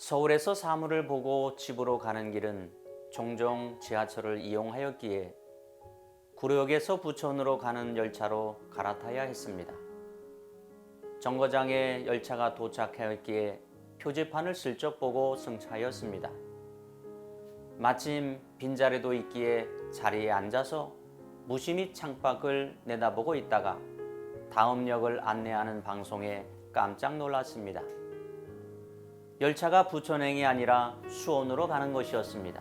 서울에서 사물을 보고 집으로 가는 길은 종종 지하철을 이용하였기에 구로역에서 부천으로 가는 열차로 갈아타야 했습니다. 정거장에 열차가 도착하였기에 표지판을 슬쩍 보고 승차하였습니다. 마침 빈자리도 있기에 자리에 앉아서 무심히 창밖을 내다보고 있다가 다음 역을 안내하는 방송에 깜짝 놀랐습니다. 열차가 부천행이 아니라 수원으로 가는 것이었습니다.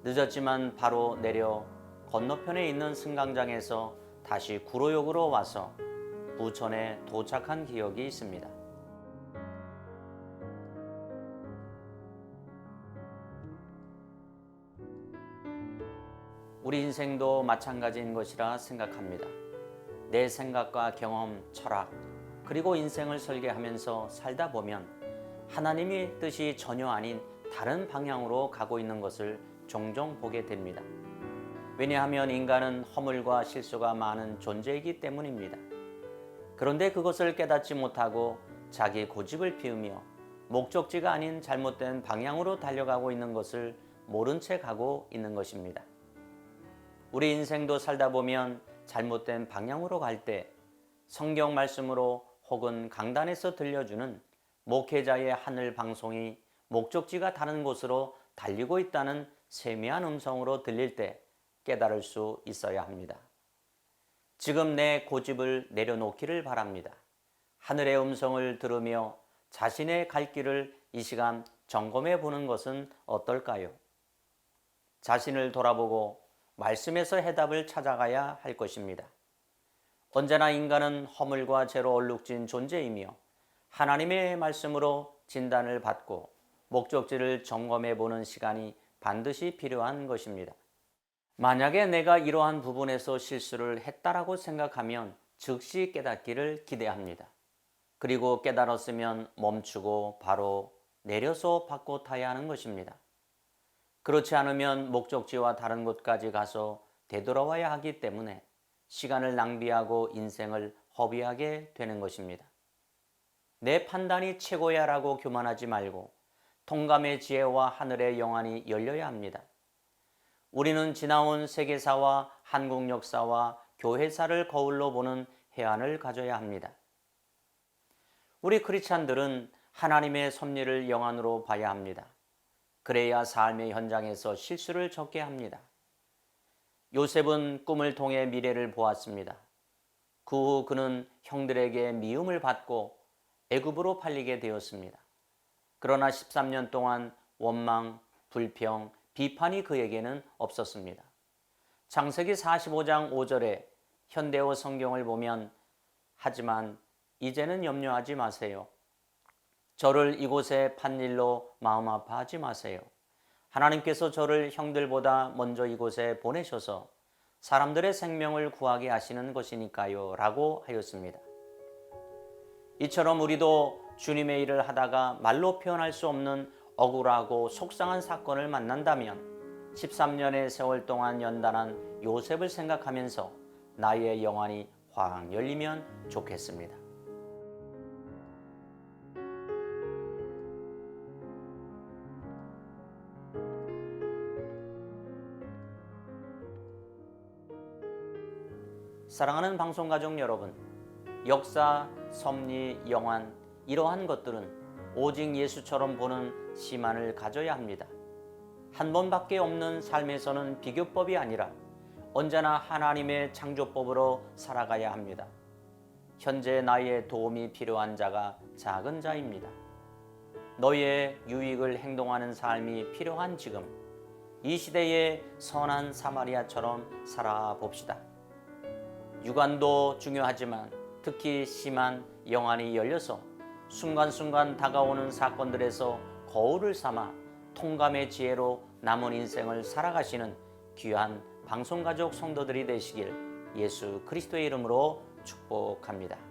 늦었지만 바로 내려 건너편에 있는 승강장에서 다시 구로역으로 와서 부천에 도착한 기억이 있습니다. 우리 인생도 마찬가지인 것이라 생각합니다. 내 생각과 경험, 철학, 그리고 인생을 설계하면서 살다 보면 하나님의 뜻이 전혀 아닌 다른 방향으로 가고 있는 것을 종종 보게 됩니다. 왜냐하면 인간은 허물과 실수가 많은 존재이기 때문입니다. 그런데 그것을 깨닫지 못하고 자기 고집을 피우며 목적지가 아닌 잘못된 방향으로 달려가고 있는 것을 모른 채 가고 있는 것입니다. 우리 인생도 살다 보면 잘못된 방향으로 갈 때 성경 말씀으로 혹은 강단에서 들려주는 목회자의 하늘 방송이 목적지가 다른 곳으로 달리고 있다는 세미한 음성으로 들릴 때 깨달을 수 있어야 합니다. 지금 내 고집을 내려놓기를 바랍니다. 하늘의 음성을 들으며 자신의 갈 길을 이 시간 점검해 보는 것은 어떨까요? 자신을 돌아보고 말씀에서 해답을 찾아가야 할 것입니다. 언제나 인간은 허물과 죄로 얼룩진 존재이며 하나님의 말씀으로 진단을 받고 목적지를 점검해 보는 시간이 반드시 필요한 것입니다. 만약에 내가 이러한 부분에서 실수를 했다라고 생각하면 즉시 깨닫기를 기대합니다. 그리고 깨달았으면 멈추고 바로 내려서 바꿔 타야 하는 것입니다. 그렇지 않으면 목적지와 다른 곳까지 가서 되돌아와야 하기 때문에 시간을 낭비하고 인생을 허비하게 되는 것입니다. 내 판단이 최고야라고 교만하지 말고 통감의 지혜와 하늘의 영안이 열려야 합니다. 우리는 지나온 세계사와 한국 역사와 교회사를 거울로 보는 해안을 가져야 합니다. 우리 크리스찬들은 하나님의 섭리를 영안으로 봐야 합니다. 그래야 삶의 현장에서 실수를 적게 합니다. 요셉은 꿈을 통해 미래를 보았습니다. 그 후 그는 형들에게 미움을 받고 애굽으로 팔리게 되었습니다. 그러나 13년 동안 원망, 불평, 비판이 그에게는 없었습니다. 창세기 45장 5절에 현대어 성경을 보면 하지만 이제는 염려하지 마세요. 저를 이곳에 판 일로 마음 아파하지 마세요. 하나님께서 저를 형들보다 먼저 이곳에 보내셔서 사람들의 생명을 구하게 하시는 것이니까요 라고 하였습니다. 이처럼 우리도 주님의 일을 하다가 말로 표현할 수 없는 억울하고 속상한 사건을 만난다면 13년의 세월 동안 연단한 요셉을 생각하면서 나의 영안이 확 열리면 좋겠습니다. 사랑하는 방송가족 여러분, 역사, 섭리, 영안 이러한 것들은 오직 예수처럼 보는 시만을 가져야 합니다. 한 번밖에 없는 삶에서는 비교법이 아니라 언제나 하나님의 창조법으로 살아가야 합니다. 현재 나의 도움이 필요한 자가 작은 자입니다. 너의 유익을 행동하는 삶이 필요한 지금 이 시대의 선한 사마리아처럼 살아봅시다. 육안도 중요하지만 특히 심한 영안이 열려서 순간순간 다가오는 사건들에서 거울을 삼아 통감의 지혜로 남은 인생을 살아가시는 귀한 방송가족 성도들이 되시길 예수 그리스도의 이름으로 축복합니다.